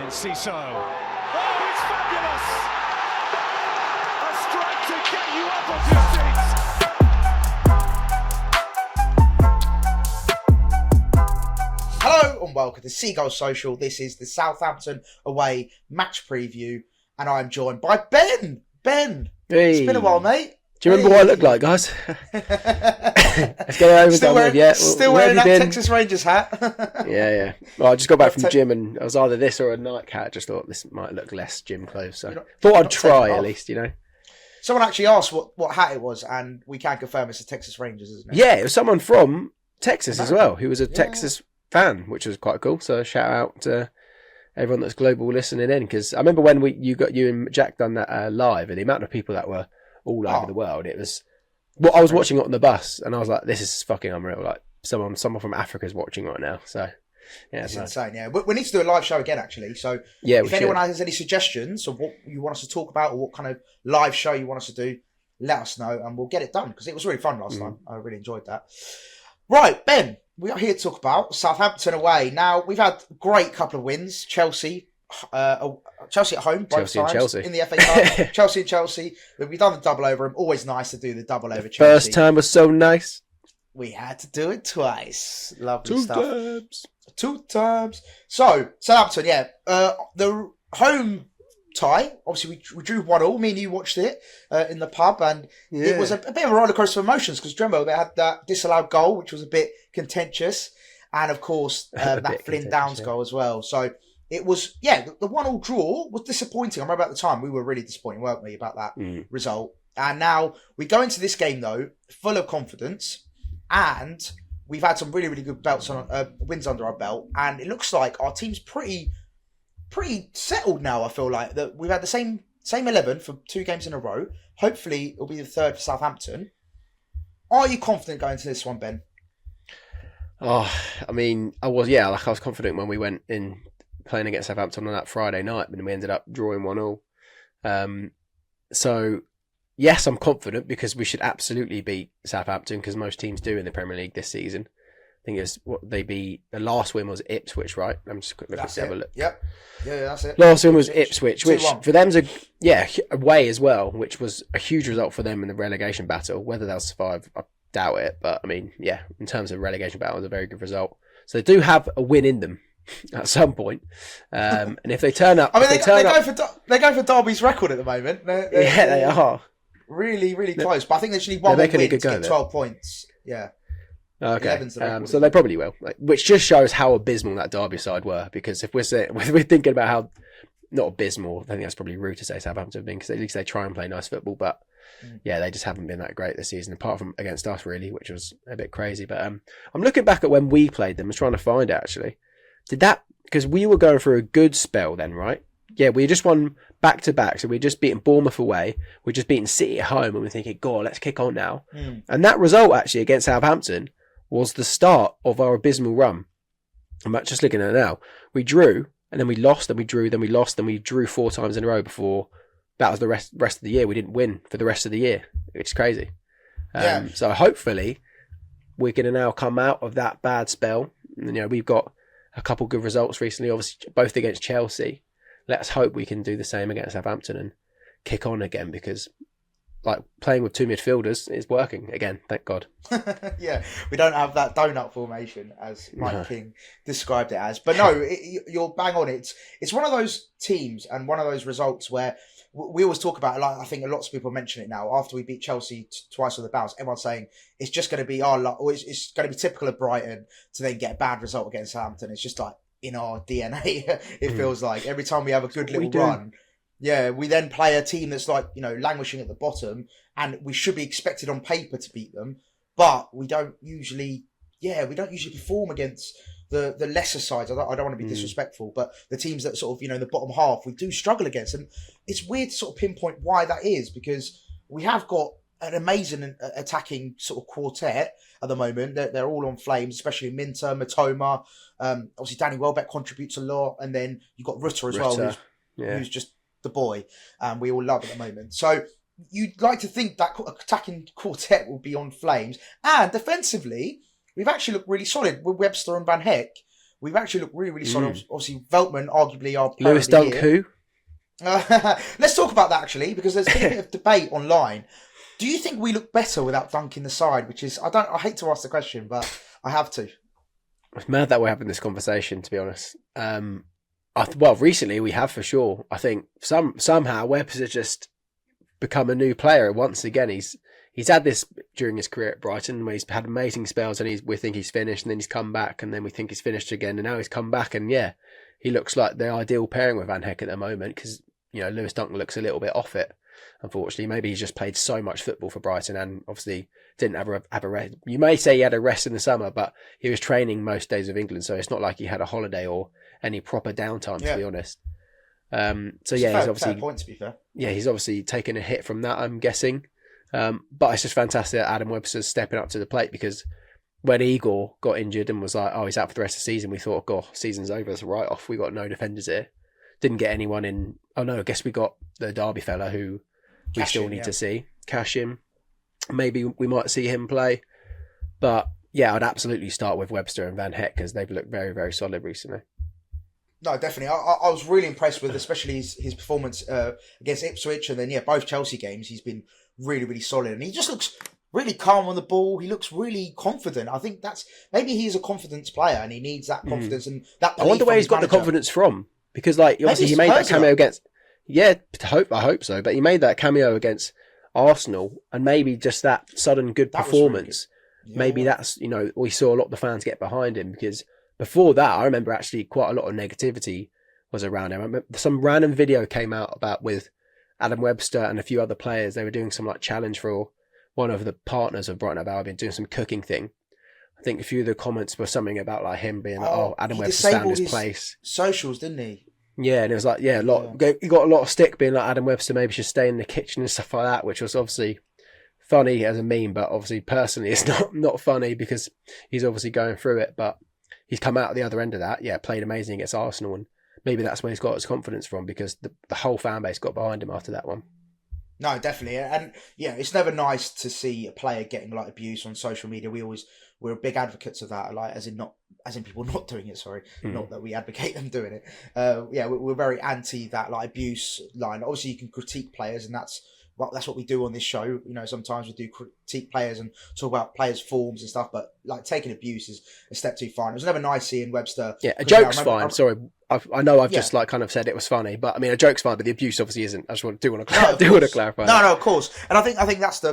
Ciso. Oh, it's fabulous! A strike to get you up off your seats. Hello and welcome to Seagulls Social. This is the Southampton away match preview, and I'm joined by Ben. Ben, Hey. It's been a while, mate. Do you remember what I look like, guys? Let's get it over Still done with, yeah. Still Where wearing have that you been? Texas Rangers hat. Yeah. Well, I just got back from the gym and I was either this or a Nike hat. I just thought this might look less gym clothes. So thought I'd try at least, you know. Someone actually asked what hat it was, and we can confirm it's the Texas Rangers, isn't it? Yeah, it was someone from Texas as well, who was a Texas fan, which was quite cool. So shout out to everyone that's global listening in, because I remember when you and Jack done that live, and the amount of people that were all over the world, it was. Well, I was watching it on the bus, and I was like, "This is fucking unreal!" Like someone from Africa is watching right now. So, yeah, it's insane. Yeah, we need to do a live show again, actually. So, yeah, if anyone has any suggestions of what you want us to talk about or what kind of live show you want us to do, let us know, and we'll get it done, because it was really fun last time. I really enjoyed that. Right, Ben, we are here to talk about Southampton away. Now, we've had a great couple of wins. Chelsea at home, both times in the FA Cup. Chelsea. We've done the double over. It's always nice to do the double over. Chelsea. First time was so nice. We had to do it twice. Lovely Two stuff. times. Two times. So Southampton, the home tie. Obviously, we drew 1-1. Me and you watched it in the pub, and it was a bit of a rollercoaster of emotions, because remember they had that disallowed goal, which was a bit contentious, and of course that Flynn Downs goal as well. So. It was, the 1-1 draw was disappointing. I remember at the time we were really disappointed, weren't we, about that result. And now we go into this game, though, full of confidence. And we've had some really, really good wins under our belt. And it looks like our team's pretty settled now, I feel like. That we've had the same 11 for 2 games in a row. Hopefully, it'll be the third for Southampton. Are you confident going into this one, Ben? Oh, I mean, I was confident when we went in playing against Southampton on that Friday night, but we ended up drawing 1-1. So, yes, I'm confident, because we should absolutely beat Southampton, because most teams do in the Premier League this season. I think it's the last win was Ipswich, right? I'm just quickly have a look. Yep. Yeah, that's it. Last win was Ipswich, which 2-1. for them's away as well, which was a huge result for them in the relegation battle. Whether they'll survive, I doubt it. But I mean, in terms of relegation battle, it was a very good result. So they do have a win in them at some point, and if they turn up, I mean, they go for Derby's record at the moment. They are really, really close. But I think they should need one more win to get 12 points. Yeah. Okay. So they probably will, which just shows how abysmal that Derby side were. Because if we're thinking about how not abysmal, I think that's probably rude to say Southampton have been, because at least they try and play nice football. But they just haven't been that great this season, apart from against us, really, which was a bit crazy. But I'm looking back at when we played them. I was trying to find it actually. Because we were going through a good spell then, right? Yeah, we just won back to back. So we just beaten Bournemouth away. We just beaten City at home, and we're thinking, God, let's kick on now. And that result actually against Southampton was the start of our abysmal run. I'm just looking at it now. We drew, and then we lost, then we drew, then we lost, then we drew 4 times in a row before. That was the rest of the year. We didn't win for the rest of the year. It's crazy. So hopefully we're going to now come out of that bad spell. And, we've got a couple good results recently, obviously both against Chelsea. Let's hope we can do the same against Southampton and kick on again, because playing with 2 midfielders is working again, thank God. We don't have that donut formation as Mike King described it as. But no, you're bang on. It's one of those teams and one of those results where we always talk about it. I think lots of people mention it now. After we beat Chelsea twice with the bounce, everyone's saying it's just going to be our luck, or it's going to be typical of Brighton to then get a bad result against Southampton. It's just in our DNA. It feels like every time we have a good little run. Yeah, we then play a team that's languishing at the bottom, and we should be expected on paper to beat them, but we don't usually perform against the lesser sides. I don't want to be disrespectful, but the teams that sort of, in the bottom half, we do struggle against. And it's weird to sort of pinpoint why that is, because we have got an amazing attacking sort of quartet at the moment. They're all on flames, especially Minter, Matoma. Obviously, Danny Welbeck contributes a lot. And then you've got Rutter as well, who's just the boy. We all love at the moment. So you'd like to think that attacking quartet will be on flames. And defensively, we've actually looked really solid with Webster and Van Heck. we've actually looked really, really solid. Obviously, Veltman, arguably our player Lewis of the Dunk, year. who? Let's talk about that actually, because there's been a bit of debate online. Do you think we look better without Dunk in the side? Which is, I hate to ask the question, but I have to. It's mad that we're having this conversation, to be honest. Well, recently we have for sure. I think somehow Webster's just become a new player once again. He's had this during his career at Brighton, where he's had amazing spells, and we think he's finished, and then he's come back, and then we think he's finished again, and now he's come back, and yeah, he looks like the ideal pairing with Van Hecke at the moment, because Lewis Dunk looks a little bit off it. Unfortunately, maybe he's just played so much football for Brighton, and obviously didn't have a rest. You may say he had a rest in the summer, but he was training most days of England, so it's not like he had a holiday or any proper downtime, to be honest. So yeah, he's obviously fair point, to be fair. Yeah, he's obviously taken a hit from that, I'm guessing. But it's just fantastic that Adam Webster's stepping up to the plate, because when Igor got injured and was like, oh, he's out for the rest of the season, we thought, God, season's over, it's a write-off. We got no defenders here. Didn't get anyone in. Oh no, I guess we got the Derby fella who we still need to see. Cash him. Maybe we might see him play. But yeah, I'd absolutely start with Webster and Van Hecke, because they've looked very, very solid recently. No, definitely. I was really impressed with, especially his performance against Ipswich, and then both Chelsea games. He's been really, really solid, and he just looks really calm on the ball. He looks really confident. I think maybe he's a confidence player, and he needs that confidence and that. I wonder where he's got the confidence from, because obviously he made that cameo against. Yeah, I hope so. But he made that cameo against Arsenal, and maybe just that sudden good performance. Really good. Maybe that's we saw a lot of the fans get behind him, because before that, I remember actually quite a lot of negativity was around him. I remember some random video came out about with Adam Webster and a few other players. They were doing some challenge for one of the partners of Brighton Hove Albion, doing some cooking thing. I think a few of the comments were something about him being Adam Webster found his place. Socials, didn't he? Yeah, and it was he got a lot of stick being like Adam Webster maybe should stay in the kitchen and stuff like that, which was obviously funny as a meme, but obviously personally it's not funny, because he's obviously going through it. But he's come out at the other end of that, played amazing against Arsenal, and maybe that's where he's got his confidence from, because the whole fan base got behind him after that one. No, definitely. And it's never nice to see a player getting abuse on social media. We're big advocates of that, as in people not doing it, sorry. Not that we advocate them doing it. We're very anti that abuse line. Obviously you can critique players, and that's what we do on this show. Sometimes we do critique players and talk about players' forms and stuff, but taking abuse is a step too far. And it was never nice seeing Webster. Yeah, a joke's fine. Sorry, I know I've just kind of said it was funny, but I mean a joke's fine, but the abuse obviously isn't. I just want to clarify. No, of course. And I think that's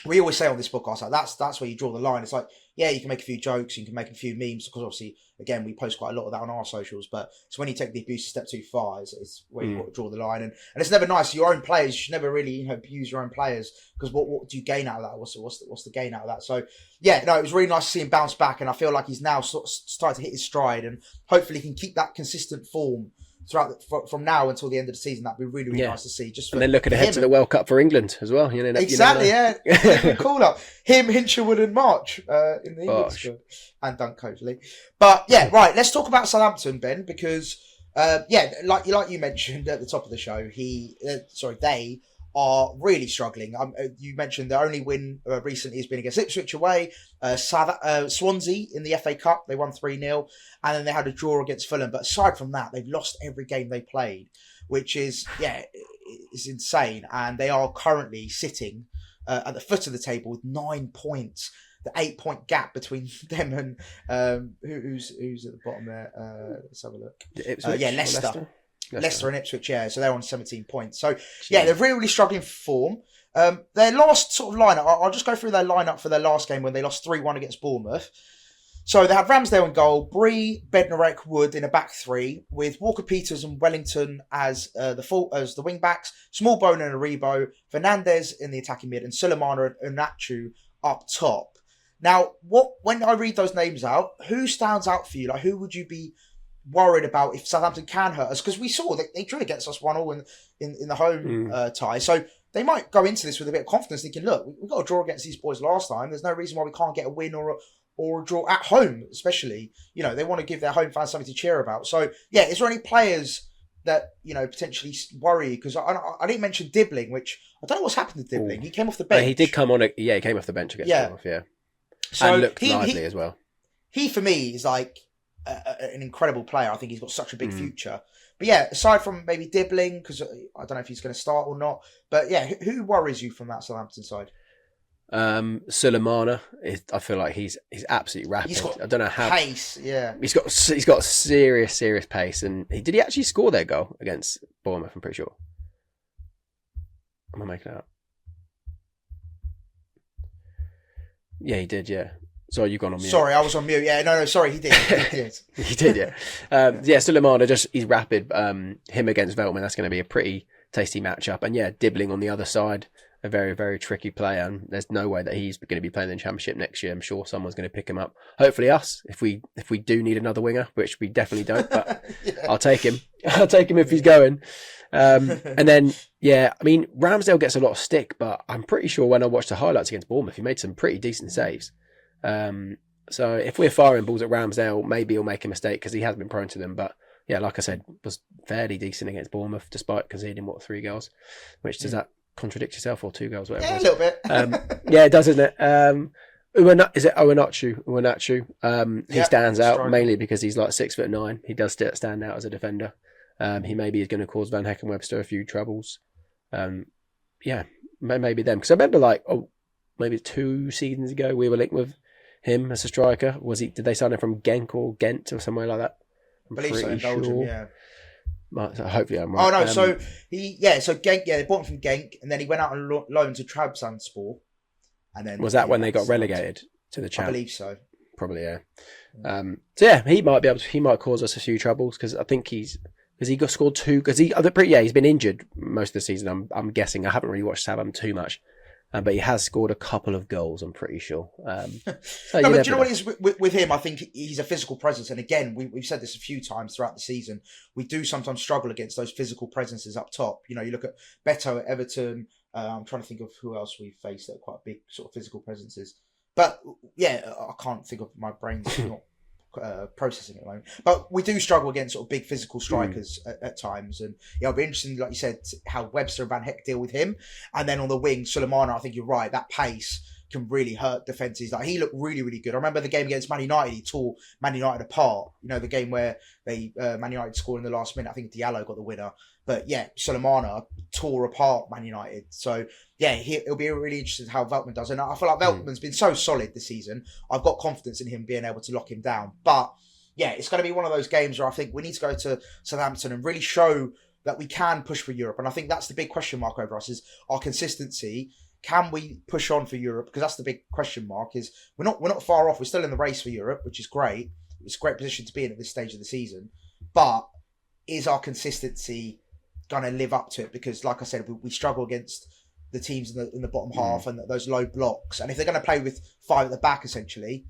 we always say on this podcast, that's where you draw the line. It's you can make a few jokes, you can make a few memes, because obviously, again, we post quite a lot of that on our socials, but it's when you take the abuse a step too far, it's where you've got to draw the line. And it's never nice. Your own players, you should never really abuse your own players, because what do you gain out of that? What's the gain out of that? So, it was really nice to see him bounce back, and I feel like he's now starting to hit his stride, and hopefully he can keep that consistent form throughout from now until the end of the season. That'd be really, really nice to see. And then looking ahead to the World Cup for England as well. Exactly, Even cooler. Him, Hinshelwood and March in the England squad. And Dunk, hopefully. But right, let's talk about Southampton, Ben, because like you mentioned at the top of the show, they are really struggling. You mentioned the only win recently has been against Ipswich away. Swansea in the FA Cup, they won 3-0, and then they had a draw against Fulham. But aside from that, they've lost every game they played, which is is insane. And they are currently sitting at the foot of the table with 9 points. The 8-point gap between them and who's at the bottom there. Let's have a look. Leicester and Ipswich, so they're on 17 points. So, they're really, really struggling for form. Their last sort of lineup, I'll just go through their lineup for their last game when they lost 3-1 against Bournemouth. So they had Ramsdale in goal, Bree, Bednarek, Wood in a back three, with Walker-Peters and Wellington as the wing-backs, Smallbone and Aribo, Fernandez in the attacking mid, and Sulemana and Unachu up top. Now, when I read those names out, who stands out for you? Who would you be worried about if Southampton can hurt us? Because we saw that they drew against us 1-1 in the home tie. So they might go into this with a bit of confidence, thinking, look, we got a draw against these boys last time. There's no reason why we can't get a win or a draw at home, especially. They want to give their home fans something to cheer about. So, is there any players that, potentially worry? Because I didn't mention Dibbling, which I don't know what's happened to Dibbling. He came off the bench. He did come on. He came off the bench against Bournemouth, So and looked lively as well. He, for me, is an incredible player. I think he's got such a big future. But yeah, aside from maybe Dibbling, because I don't know if he's going to start or not. But yeah, who worries you from that Southampton side? Sulemana, I feel like he's absolutely rapid. He's got I don't know how pace. Yeah, he's got serious pace. And did he actually score their goal against Bournemouth? I'm pretty sure. Am I making it up? Yeah, he did. Yeah. Sorry, you've gone on mute. Sorry, I was on mute. Yeah, no, sorry, he did. He did, yeah. Sulemana, he's rapid. Him against Veltman, that's going to be a pretty tasty matchup. And yeah, Dibbling on the other side, a very, very tricky player. And there's no way that he's going to be playing in the Championship next year. I'm sure someone's going to pick him up. Hopefully us, if we do need another winger, which we definitely don't. But yeah. I'll take him. I'll take him if he's going. And then, yeah, I mean, Ramsdale gets a lot of stick, but I'm pretty sure when I watched the highlights against Bournemouth, he made some pretty decent saves. So if we're firing balls at Ramsdale, maybe he'll make a mistake because he has been prone to them. But yeah, like I said, was fairly decent against Bournemouth despite conceding 3 goals. Which does that contradict yourself or 2 goals? Whatever. Yeah, a little bit. Yeah, it does, isn't it? Is it Uwanachu? He stands out mainly because he's like 6'9". He does stand out as a defender. He maybe is going to cause Van Heckenwebster a few troubles. Yeah, maybe them because I remember maybe 2 seasons ago we were linked with him as a striker. Did they sign him from Genk or Ghent or somewhere like that? I believe so in Belgium, yeah. So hopefully I'm right. Oh no, so Genk, they bought him from Genk, and then he went out on loan to Trabzonspor, and then was that when they got relegated to the Champ? I believe so. Probably, yeah. So yeah, he might cause us a few troubles because I think he scored 2 because he's been injured most of the season. I'm guessing. I haven't really watched Southampton too much. But he has scored a couple of goals, I'm pretty sure. Do you know what it is with him? I think he's a physical presence. And again, we've said this a few times throughout the season. We do sometimes struggle against those physical presences up top. You know, you look at Beto at Everton. I'm trying to think of who else we've faced that are quite big sort of physical presences. But yeah, I can't think of, my brain's not processing at the moment. But we do struggle against sort of big physical strikers at times. And yeah, it'll be interesting, like you said, how Webster and Van Heck deal with him. And then on the wing, Sulemana, I think you're right, that pace can really hurt defences. Like, he looked really, really good. I remember the game against Man United, he tore Man United apart. You know, the game where Man United scored in the last minute. I think Diallo got the winner. But yeah, Sulemana tore apart Man United. So yeah, it'll be really interesting how Veltman does. And I feel like Veltman's been so solid this season. I've got confidence in him being able to lock him down. But yeah, it's going to be one of those games where I think we need to go to Southampton and really show that we can push for Europe. And I think that's the big question mark over us, is our consistency. Can we push on for Europe? Because that's the big question mark. Is we're not far off. We're still in the race for Europe, which is great. It's a great position to be in at this stage of the season. But is our consistency going to live up to it? Because like I said, we struggle against the teams in the bottom half and those low blocks. And if they're going to play with 5 at the back, essentially,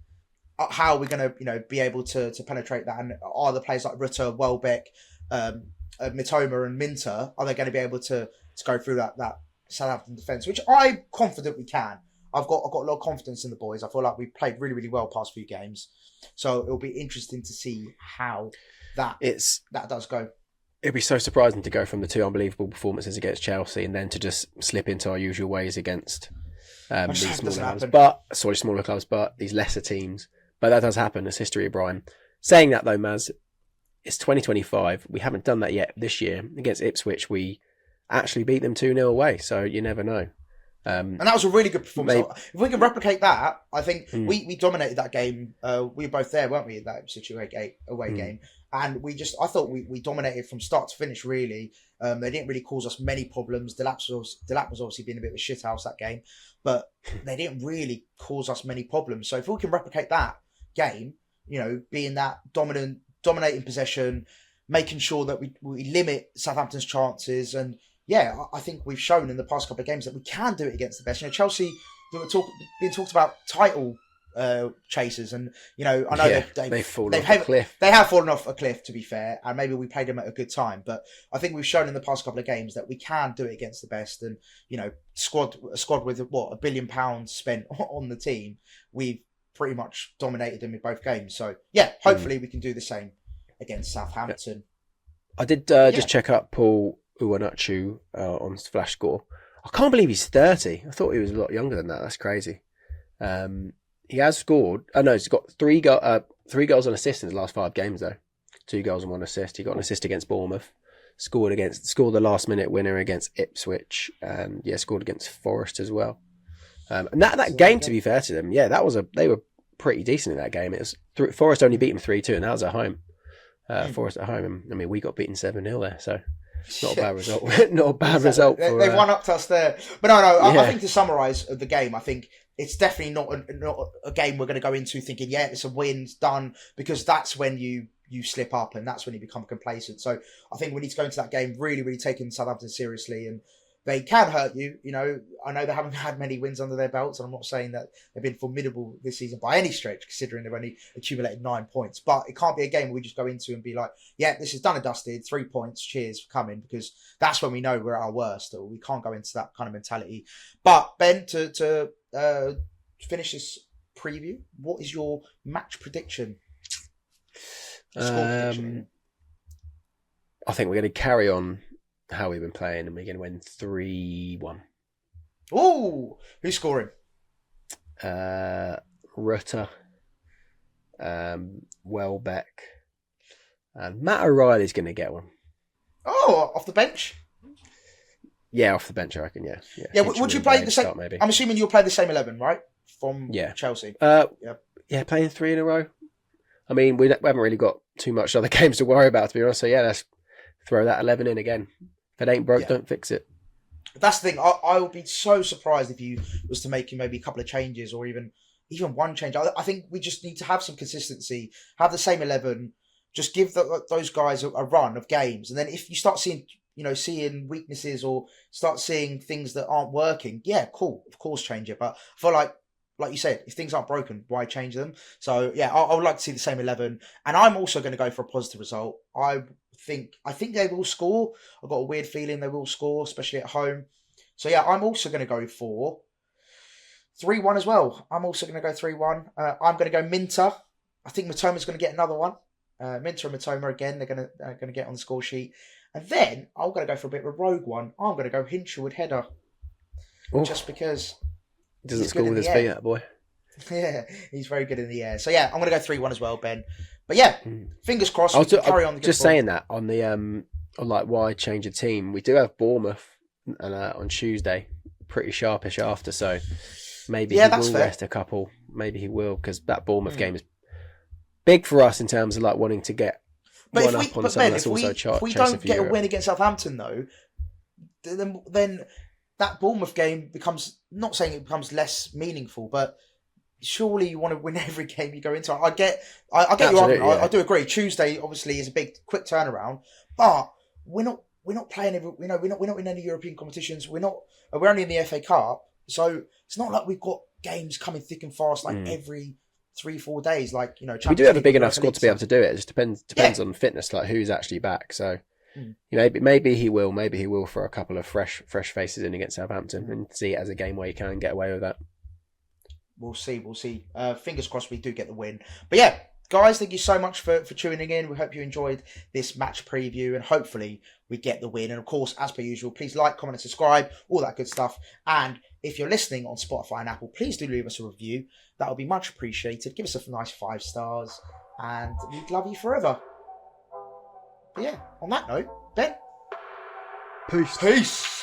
how are we going to be able to penetrate that? And are the players like Rutter, Welbeck, Mitoma and Minter, are they going to be able to go through that Southampton defence, which I'm confident we can. I've got a lot of confidence in the boys. I feel like we've played really, really well past few games. So it'll be interesting to see how that does go. It'd be so surprising to go from the 2 unbelievable performances against Chelsea and then to just slip into our usual ways against these smaller clubs, but these lesser teams. But that does happen. It's history, Brian. Saying that though, Maz, it's 2025. We haven't done that yet this year. Against Ipswich, we actually beat them 2-0 away. So you never know. And that was a really good performance. If we can replicate that, I think we dominated that game. We were both there, weren't we, in that Ipswich away game? And I thought we dominated from start to finish, really. They didn't really cause us many problems. Delap was obviously being a bit of a shithouse that game, but they didn't really cause us many problems. So if we can replicate that game, being that dominating possession, making sure that we limit Southampton's chances, and yeah, I think we've shown in the past couple of games that we can do it against the best. Chelsea being talked about title chasers, and I know they've fallen off a cliff. They have fallen off a cliff, to be fair, and maybe we played them at a good time. But I think we've shown in the past couple of games that we can do it against the best. And a squad with £1 billion spent on the team, we've pretty much dominated them in both games. So yeah, hopefully we can do the same against Southampton. I did just check up Paul Uwanachu on Flash Score. I can't believe he's 30. I thought he was a lot younger than that. That's crazy. He has scored. He's got 3 goals. 3 goals and assists in his last 5 games though. 2 goals and 1 assist. He got an assist against Bournemouth. Scored the last minute winner against Ipswich, and scored against Forest as well. And that game, to be fair to them, they were pretty decent in that game. It was Forest only beat them 3-2, and that was at home. Forest at home. I mean, we got beaten 7-0 there, so it's not a bad result. Not a bad result. They've won up to us there. But no. I think to summarise the game, I think it's definitely not a game we're going to go into thinking, it's a win, it's done, because that's when you slip up and that's when you become complacent. So I think we need to go into that game really, really taking Southampton seriously, and they can hurt you. I know they haven't had many wins under their belts, and I'm not saying that they've been formidable this season by any stretch, considering they've only accumulated 9 points. But it can't be a game where we just go into and be like, this is done and dusted, 3 points, cheers for coming, because that's when we know we're at our worst, or we can't go into that kind of mentality. But Ben, to finish this preview, what is your match prediction? I think we're going to carry on how we've been playing, and we're going to win 3-1. Oh, who's scoring? Rutter, Welbeck, and Matt O'Reilly's going to get one. Oh, off the bench? Yeah, off the bench, I reckon. Yeah. Would you play the same? Start, maybe. I'm assuming you'll play the same 11, right? From Chelsea. Yeah, playing 3 in a row. I mean, we haven't really got too much other games to worry about, to be honest. So let's throw that 11 in again. If it ain't broke, don't fix it. That's the thing. I would be so surprised if you was to make maybe a couple of changes, or even one change. I think we just need to have some consistency, have the same 11, just give those guys a run of games, and then if you start seeing weaknesses or start seeing things that aren't working, cool, of course change it. But I feel like you said, if things aren't broken, why change them? So I would like to see the same 11, and I'm also going to go for a positive result. I think they will score. I've got a weird feeling they will score, especially at home. So I'm also going to go for 3-1 as well. I'm also going to go 3-1. I'm going to go Minter. I think Matoma's going to get another one. Minter and Matoma again. They're going to get on the score sheet, and then I'm going to go for a bit of a rogue one. I'm going to go Hinshelwood header, just because. He doesn't score with his feet, that boy. Yeah, he's very good in the air. So I'm going to go 3-1 as well, Ben. But fingers crossed. We can carry on. Just saying that on the on like why change a team. We do have Bournemouth on Tuesday, pretty sharpish after. So maybe he will rest a couple. Maybe he will, because that Bournemouth game is big for us in terms of like wanting to get one up on someone that's also chasing for Europe. If we don't get a win against Southampton though, then that Bournemouth game becomes, not saying it becomes less meaningful, but surely you want to win every game you go into. I get your argument. I do agree. Tuesday obviously is a big, quick turnaround, but we're not playing we're not in any European competitions. We're only in the FA Cup, so it's not like we've got games coming thick and fast every 3-4 days. Like we do have a big enough squad to be able to do it. It just depends on fitness, like who's actually back. So. Maybe he will for a couple of fresh faces in against Southampton, and see it as a game where you can get away with that. We'll see. Fingers crossed we do get the win. But guys, thank you so much for tuning in. We hope you enjoyed this match preview, and hopefully we get the win. And of course, as per usual, please like, comment and subscribe, all that good stuff. And if you're listening on Spotify and Apple, please do leave us a review. That would be much appreciated. Give us a nice 5 stars, and we'd love you forever. But on that note, Ben. Peace.